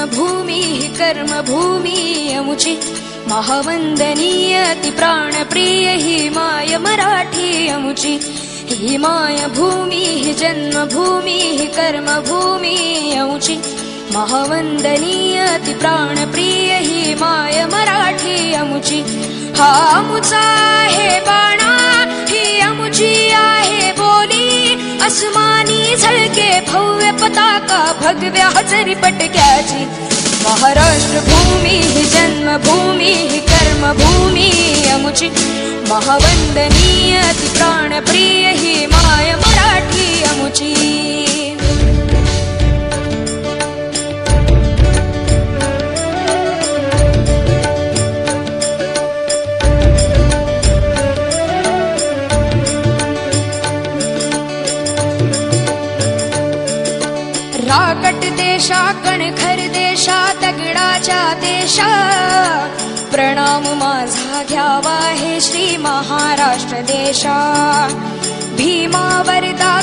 जन्मभूमी कर्मभूमी अमुची महावंदनीय ती प्राणप्रिय ही माय मराठी अमुची ही माय भूमी ही जन्मभूमी ही कर्मभूमी अमुची महावंदनीय ती प्राणप्रिय ही माय मराठी अमुची हा अमुचा आहे बाणा ही अमुची आहे बोली अस्मानी झळके भव्य पताका भगव्या हजरी पटक्याची महाराष्ट्र भूमी ही जन्मभूमी ही कर्मभूमी अमुची महावंदनीय ती प्राणप्रिय ही माय मराठी अमुची राकट देशा कणखर देशा दगडाच्या देशा प्रणाम माझा घ्यावा हे श्री महाराष्ट्र देशा भीमा वरदा